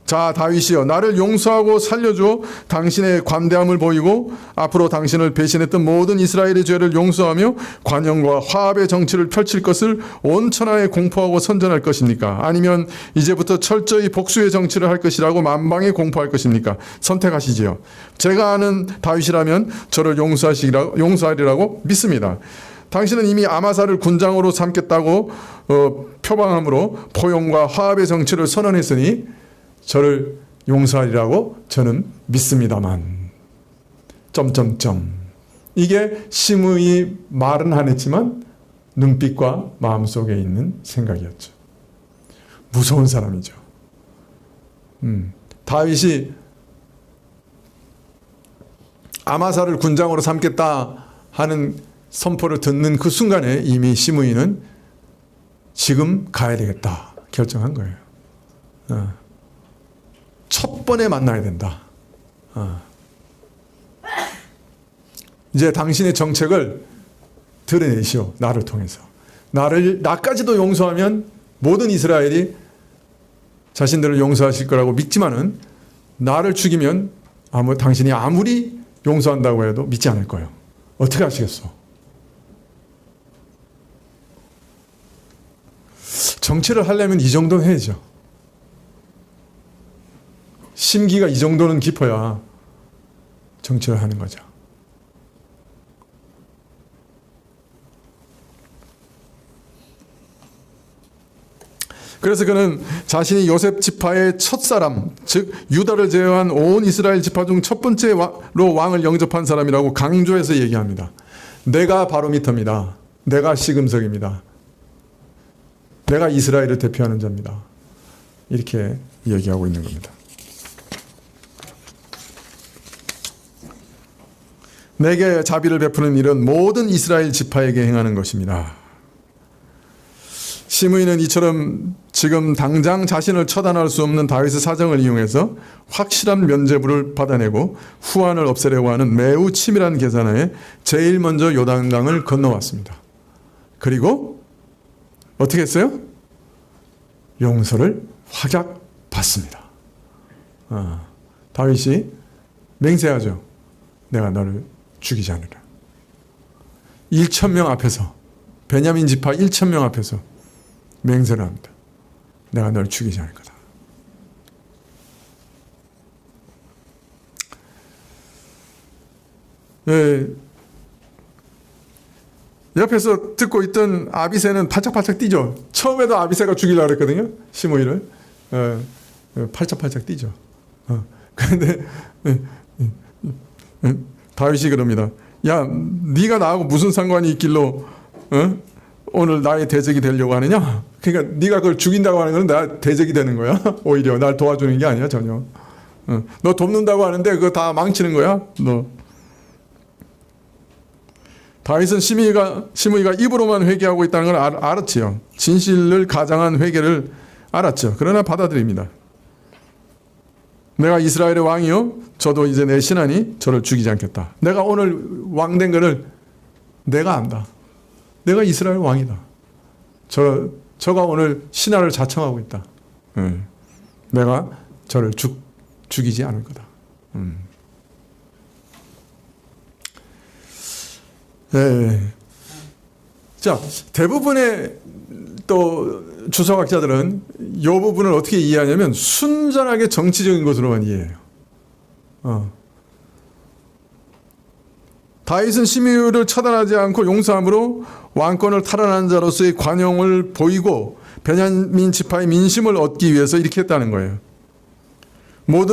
자, 다윗이여, 나를 용서하고 살려줘. 당신의 관대함을 보이고 앞으로 당신을 배신했던 모든 이스라엘의 죄를 용서하며 관용과 화합의 정치를 펼칠 것을 온 천하에 공포하고 선전할 것입니까? 아니면 이제부터 철저히 복수의 정치를 할 것이라고 만방에 공포할 것입니까? 선택하시지요. 제가 아는 다윗이라면 저를 용서하리라고 믿습니다. 당신은 이미 아마사를 군장으로 삼겠다고 표방함으로 포용과 화합의 정치를 선언했으니 저를 용서하리라고 저는 믿습니다만. 이게 시므이 말은 안 했지만 눈빛과 마음속에 있는 생각이었죠. 무서운 사람이죠. 다윗이 아마사를 군장으로 삼겠다 하는 선포를 듣는 그 순간에 이미 시므이는 지금 가야 되겠다 결정한 거예요. 첫 번에 만나야 된다. 이제 당신의 정책을 드러내시오. 나를 통해서. 나까지도 용서하면 모든 이스라엘이 자신들을 용서하실 거라고 믿지만은 나를 죽이면 당신이 아무리 용서한다고 해도 믿지 않을 거예요. 어떻게 하시겠어? 정치를 하려면 이 정도는 해야죠. 심기가 이 정도는 깊어야 정치를 하는 거죠. 그래서 그는 자신이 요셉 지파의 첫사람, 즉 유다를 제외한 온 이스라엘 지파 중 첫 번째로 왕을 영접한 사람이라고 강조해서 얘기합니다. 내가 바로미터입니다. 내가 시금석입니다. 내가 이스라엘을 대표하는 자입니다. 이렇게 얘기하고 있는 겁니다. 내게 자비를 베푸는 일은 모든 이스라엘 지파에게 행하는 것입니다. 시므이는 이처럼 지금 당장 자신을 처단할 수 없는 다윗의 사정을 이용해서 확실한 면죄부를 받아내고 후환을 없애려고 하는 매우 치밀한 계산하에 제일 먼저 요단강을 건너왔습니다. 그리고 어떻게 했어요? 용서를 확약 받습니다. 다윗이 맹세하죠. 내가 너를 죽이지 않으라. 1,000명 앞에서, 베냐민 지파 1,000명 앞에서 맹세를 합니다. 내가 너를 죽이지 않을 거다. 옆에서 듣고 있던 아비새는 팔짝팔짝 뛰죠. 처음에도 아비새가 죽이려고 그랬거든요. 시므이를. 팔짝팔짝 뛰죠. 그런데 다윗이 그럽니다. 야, 네가 나하고 무슨 상관이 있길로 오늘 나의 대적이 되려고 하느냐? 그러니까 네가 그걸 죽인다고 하는 건 내가 대적이 되는 거야. 오히려 날 도와주는 게 아니야 전혀. 너 돕는다고 하는데 그거 다 망치는 거야. 너. 다윗은 시므이가 입으로만 회개하고 있다는 걸 알았지요. 진실을 가장한 회개를 알았죠. 그러나 받아들입니다. 내가 이스라엘의 왕이요, 저도 이제 내 신하니 저를 죽이지 않겠다. 내가 오늘 왕된 거를 내가 안다. 내가 이스라엘 왕이다. 저가 오늘 신하를 자청하고 있다. 내가 저를 죽이지 않을 거다. 자, 대부분의 또 주석학자들은 이 부분을 어떻게 이해하냐면 순전하게 정치적인 것으로만 이해해요. 다윗은 시므이를 처단하지 않고 용서함으로 왕권을 탈환한 자로서의 관용을 보이고 베냐민 지파의 민심을 얻기 위해서 이렇게 했다는 거예요.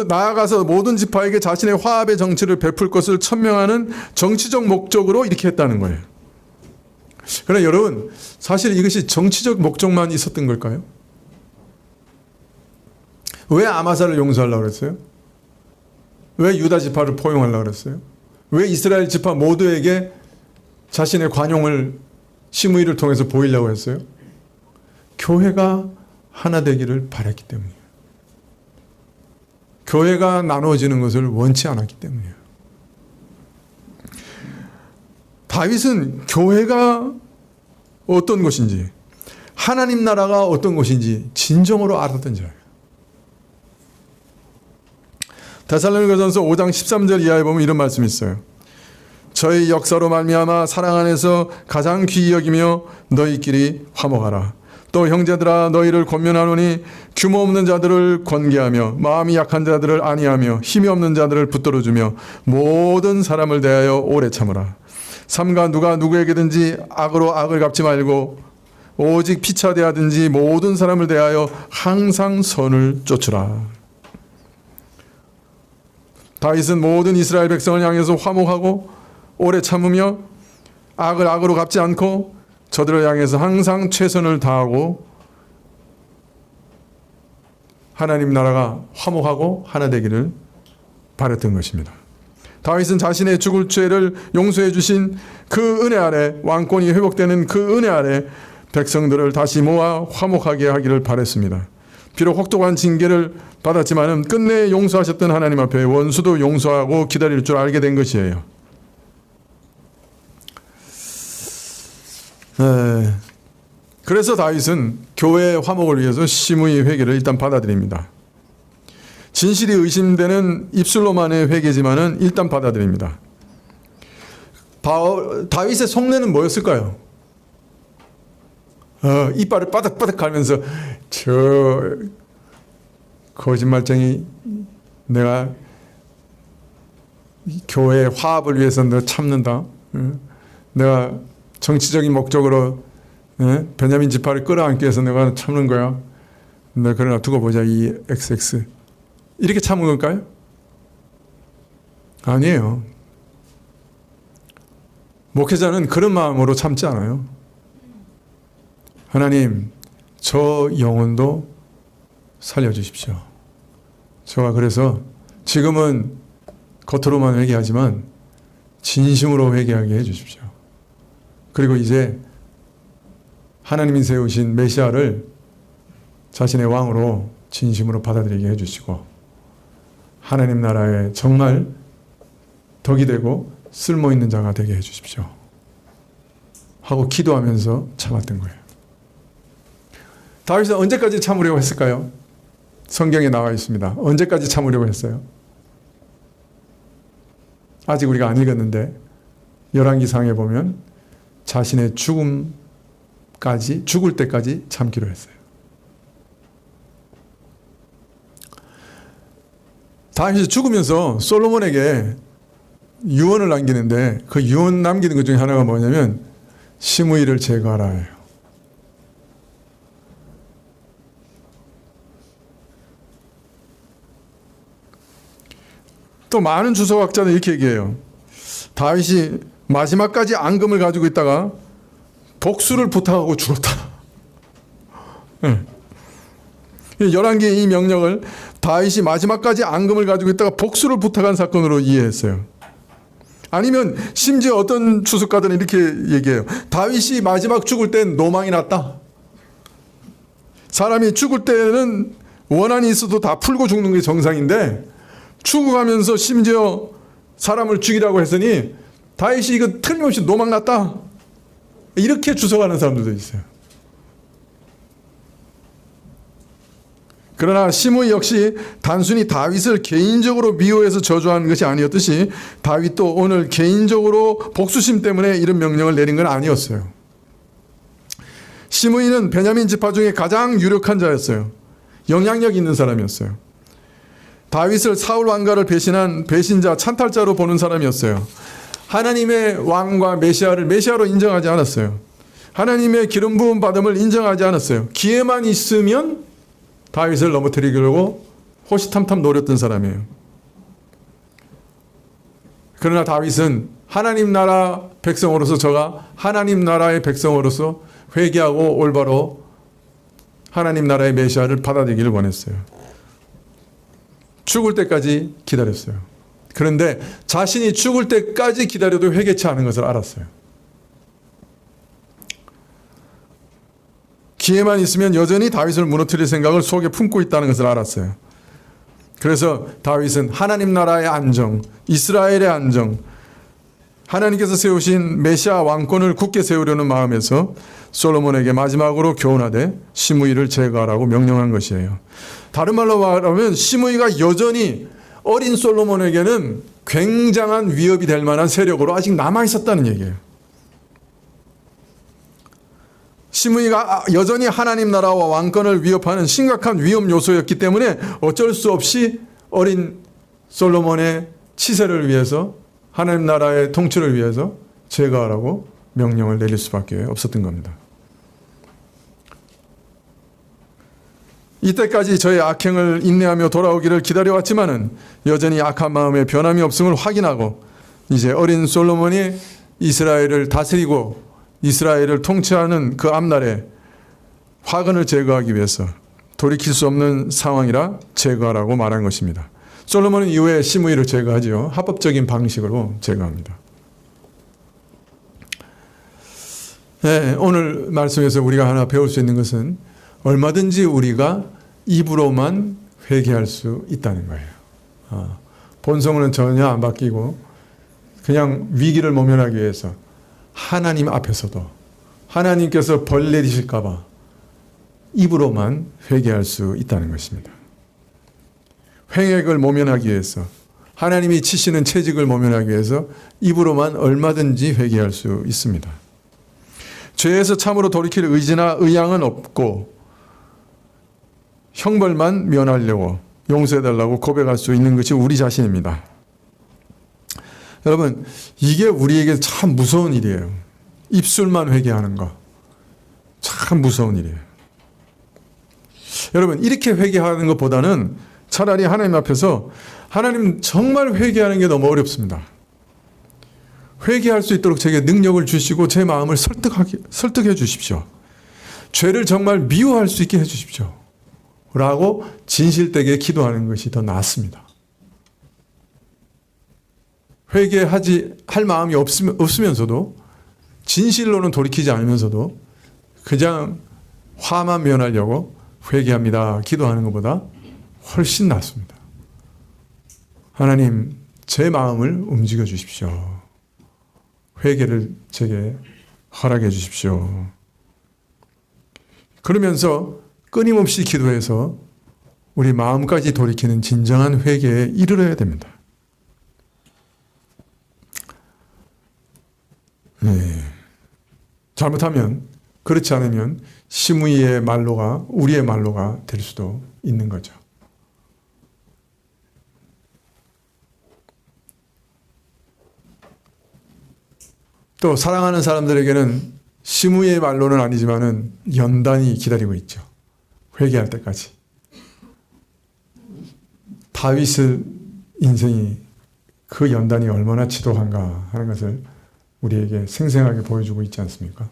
나아가서 모든 지파에게 자신의 화합의 정치를 베풀 것을 천명하는 정치적 목적으로 이렇게 했다는 거예요. 그러나 여러분, 사실 이것이 정치적 목적만 있었던 걸까요? 왜 아마사를 용서하려고 그랬어요? 왜 유다 지파를 포용하려고 그랬어요? 왜 이스라엘 지파 모두에게 자신의 관용을 시므이를 통해서 보이려고 했어요? 교회가 하나 되기를 바랐기 때문이에요. 교회가 나누어지는 것을 원치 않았기 때문이에요. 다윗은 교회가 어떤 것인지, 하나님 나라가 어떤 것인지 진정으로 알았던 자예요. 데살로니가전서 5장 13절 이하에 보면 이런 말씀이 있어요. 저희 역사로 말미암아 사랑 안에서 가장 귀히 여기며 너희끼리 화목하라. 또 형제들아 너희를 권면하노니 규모 없는 자들을 권계하며 마음이 약한 자들을 안위하며 힘이 없는 자들을 붙들어주며 모든 사람을 대하여 오래 참으라. 삼가 누가 누구에게든지 악으로 악을 갚지 말고 오직 피차 대하든지 모든 사람을 대하여 항상 선을 쫓으라. 다윗은 모든 이스라엘 백성을 향해서 화목하고 오래 참으며 악을 악으로 갚지 않고 저들을 향해서 항상 최선을 다하고 하나님 나라가 화목하고 하나 되기를 바랬던 것입니다. 다윗은 자신의 죽을 죄를 용서해 주신 그 은혜 아래, 왕권이 회복되는 그 은혜 아래 백성들을 다시 모아 화목하게 하기를 바랬습니다. 비록 혹독한 징계를 받았지만 끝내 용서하셨던 하나님 앞에 원수도 용서하고 기다릴 줄 알게 된 것이에요. 그래서 다윗은 교회의 화목을 위해서 심의 회개를 일단 받아들입니다. 진실이 의심되는 입술로만의 회개지만은 일단 받아들입니다. 다윗의 속내는 뭐였을까요? 이빨을 바닥바닥 갈면서 저 거짓말쟁이, 내가 교회의 화합을 위해서 너 참는다. 내가 정치적인 목적으로 베냐민 지파를 끌어안기 위해서 내가 참는 거야. 그러나 두고 보자 이 XX. 이렇게 참은 걸까요? 아니에요. 목회자는 그런 마음으로 참지 않아요. 하나님, 저 영혼도 살려주십시오. 저가 그래서 지금은 겉으로만 회개하지만 진심으로 회개하게 해주십시오. 그리고 이제 하나님이 세우신 메시아를 자신의 왕으로 진심으로 받아들이게 해주시고 하나님 나라에 정말 덕이 되고 쓸모있는 자가 되게 해주십시오 하고 기도하면서 참았던 거예요. 다윗은 언제까지 참으려고 했을까요? 성경에 나와 있습니다. 언제까지 참으려고 했어요? 아직 우리가 안 읽었는데 열왕기상에 보면 자신의 죽을 때까지 참기로 했어요. 다윗이 죽으면서 솔로몬에게 유언을 남기는데 그 유언 남기는 것 중에 하나가 뭐냐면 심의를 제거하라 해요. 또 많은 주석학자는 이렇게 얘기해요. 다윗이 마지막까지 앙금을 가지고 있다가 복수를 부탁하고 죽었다. 열왕기의 이 명령을 다윗이 마지막까지 앙금을 가지고 있다가 복수를 부탁한 사건으로 이해했어요. 아니면 심지어 어떤 주석가들은 이렇게 얘기해요. 다윗이 마지막 죽을 땐 노망이 났다. 사람이 죽을 때는 원한이 있어도 다 풀고 죽는 게 정상인데 죽어가면서 심지어 사람을 죽이라고 했으니 다윗이 이거 틀림없이 노망 났다. 이렇게 주석하는 사람들도 있어요. 그러나 시므이 역시 단순히 다윗을 개인적으로 미워해서 저주하는 것이 아니었듯이 다윗도 오늘 개인적으로 복수심 때문에 이런 명령을 내린 건 아니었어요. 시므이는 베냐민 지파 중에 가장 유력한 자였어요. 영향력 있는 사람이었어요. 다윗을 사울 왕가를 배신한 배신자, 찬탈자로 보는 사람이었어요. 하나님의 왕과 메시아를 메시아로 인정하지 않았어요. 하나님의 기름 부음 받음을 인정하지 않았어요. 기회만 있으면 다윗을 넘어뜨리려고 호시탐탐 노렸던 사람이에요. 그러나 다윗은 하나님 나라 백성으로서 저가 하나님 나라의 백성으로서 회개하고 올바로 하나님 나라의 메시아를 받아들이기를 원했어요. 죽을 때까지 기다렸어요. 그런데 자신이 죽을 때까지 기다려도 회개치 않은 것을 알았어요. 기회만 있으면 여전히 다윗을 무너뜨릴 생각을 속에 품고 있다는 것을 알았어요. 그래서 다윗은 하나님 나라의 안정, 이스라엘의 안정, 하나님께서 세우신 메시아 왕권을 굳게 세우려는 마음에서 솔로몬에게 마지막으로 교훈하되 시므이를 제거하라고 명령한 것이에요. 다른 말로 말하면 시므이가 여전히 어린 솔로몬에게는 굉장한 위협이 될 만한 세력으로 아직 남아있었다는 얘기예요. 시므이가 여전히 하나님 나라와 왕권을 위협하는 심각한 위험 요소였기 때문에 어쩔 수 없이 어린 솔로몬의 치세를 위해서, 하나님 나라의 통치를 위해서 제거하라고 명령을 내릴 수밖에 없었던 겁니다. 이때까지 저의 악행을 인내하며 돌아오기를 기다려왔지만은 여전히 악한 마음에 변함이 없음을 확인하고 이제 어린 솔로몬이 이스라엘을 다스리고 이스라엘을 통치하는 그 앞날에 화근을 제거하기 위해서 돌이킬 수 없는 상황이라 제거하라고 말한 것입니다. 솔로몬은 이후에 시므이를 제거하지요. 합법적인 방식으로 제거합니다. 네, 오늘 말씀에서 우리가 하나 배울 수 있는 것은 얼마든지 우리가 입으로만 회개할 수 있다는 거예요. 본성은 전혀 안 바뀌고 그냥 위기를 모면하기 위해서 하나님 앞에서도 하나님께서 벌 내리실까 봐 입으로만 회개할 수 있다는 것입니다. 횡액을 모면하기 위해서, 하나님이 치시는 채직을 모면하기 위해서 입으로만 얼마든지 회개할 수 있습니다. 죄에서 참으로 돌이킬 의지나 의향은 없고 형벌만 면하려고 용서해달라고 고백할 수 있는 것이 우리 자신입니다. 여러분, 이게 우리에게 참 무서운 일이에요. 입술만 회개하는 거 참 무서운 일이에요. 여러분, 이렇게 회개하는 것보다는 차라리 하나님 앞에서 하나님 정말 회개하는 게 너무 어렵습니다. 회개할 수 있도록 제게 능력을 주시고 제 마음을 설득해 주십시오. 죄를 정말 미워할 수 있게 해 주십시오. 라고 진실되게 기도하는 것이 더 낫습니다. 회개할 마음이 없으면서도 진실로는 돌이키지 않으면서도 그냥 화만 면하려고 회개합니다. 기도하는 것보다 훨씬 낫습니다. 하나님, 제 마음을 움직여 주십시오. 회개를 제게 허락해 주십시오. 그러면서 끊임없이 기도해서 우리 마음까지 돌이키는 진정한 회개에 이르러야 됩니다. 네. 잘못하면, 그렇지 않으면 시므이의 말로가 우리의 말로가 될 수도 있는 거죠. 또 사랑하는 사람들에게는 시므이의 말로는 아니지만은 연단이 기다리고 있죠. 회개할 때까지. 다윗의 인생이 그 연단이 얼마나 지독한가 하는 것을 우리에게 생생하게 보여주고 있지 않습니까?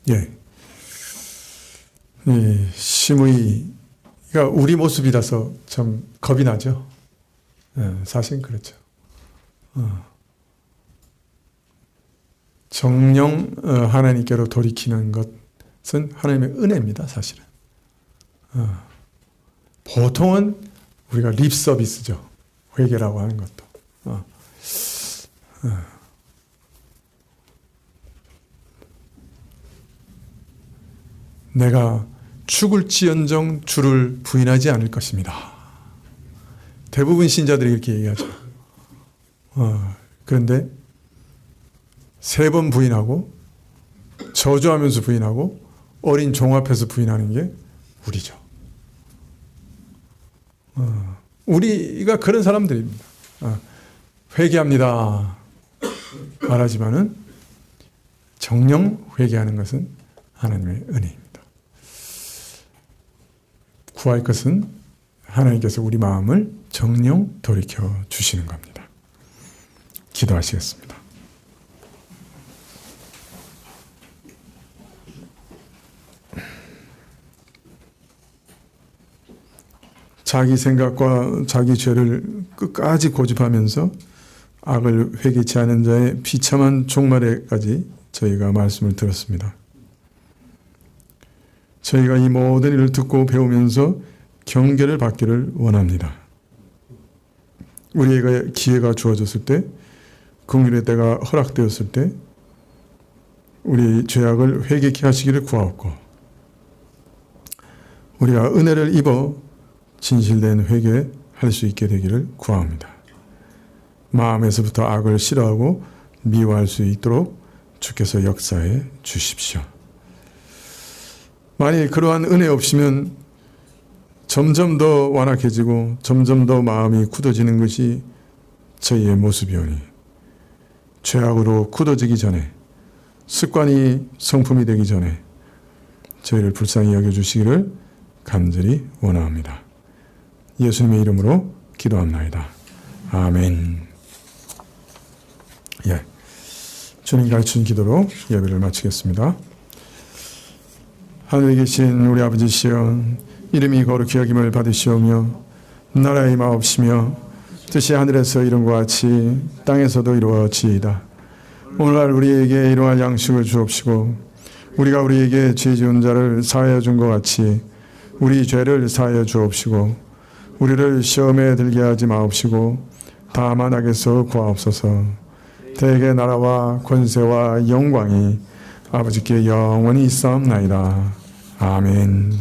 예. 시므이가 우리 모습이라서 좀 겁이 나죠. 사실은 그렇죠. 정령 하나님께로 돌이키는 것은 하나님의 은혜입니다. 사실은. 보통은 우리가 립 서비스죠. 회개라고 하는 것도. 내가 죽을지언정 주를 부인하지 않을 것입니다. 대부분 신자들이 이렇게 얘기하죠. 그런데 3번 부인하고 저주하면서 부인하고 어린 종 앞에서 부인하는 게 우리죠. 우리가 그런 사람들입니다. 회개합니다 말하지만은 정령 회개하는 것은 하나님의 은혜입니다. 구할 것은 하나님께서 우리 마음을 정령 돌이켜 주시는 겁니다. 기도하시겠습니다. 자기 생각과 자기 죄를 끝까지 고집하면서 악을 회개치 않은 자의 비참한 종말에까지 저희가 말씀을 들었습니다. 저희가 이 모든 일을 듣고 배우면서 경계를 받기를 원합니다. 우리에게 기회가 주어졌을 때, 긍휼의 때가 허락되었을 때 우리 죄악을 회개케 하시기를 구하옵고, 우리가 은혜를 입어 진실된 회개할 수 있게 되기를 구합니다. 마음에서부터 악을 싫어하고 미워할 수 있도록 주께서 역사해 주십시오. 만일 그러한 은혜 없이면 점점 더 완악해지고 점점 더 마음이 굳어지는 것이 저희의 모습이오니, 죄악으로 굳어지기 전에, 습관이 성품이 되기 전에 저희를 불쌍히 여겨주시기를 간절히 원합니다. 예수님의 이름으로 기도합나이다. 아멘. 예, 주님 가르친 기도로 예배를 마치겠습니다. 하늘에 계신 우리 아버지시여, 이름이 거룩히 여김을 받으시오며 나라의 마옵시며 뜻이 하늘에서 이룬 것 같이 땅에서도 이루어지이다. 오늘날 우리에게 일용할 양식을 주옵시고, 우리가 우리에게 죄 지은 자를 사하여 준 것 같이 우리 죄를 사하여 주옵시고, 우리를 시험에 들게 하지 마옵시고 다만 악에서 구하옵소서. 대개 나라와 권세와 영광이 아버지께 영원히 있사옵나이다. 아멘.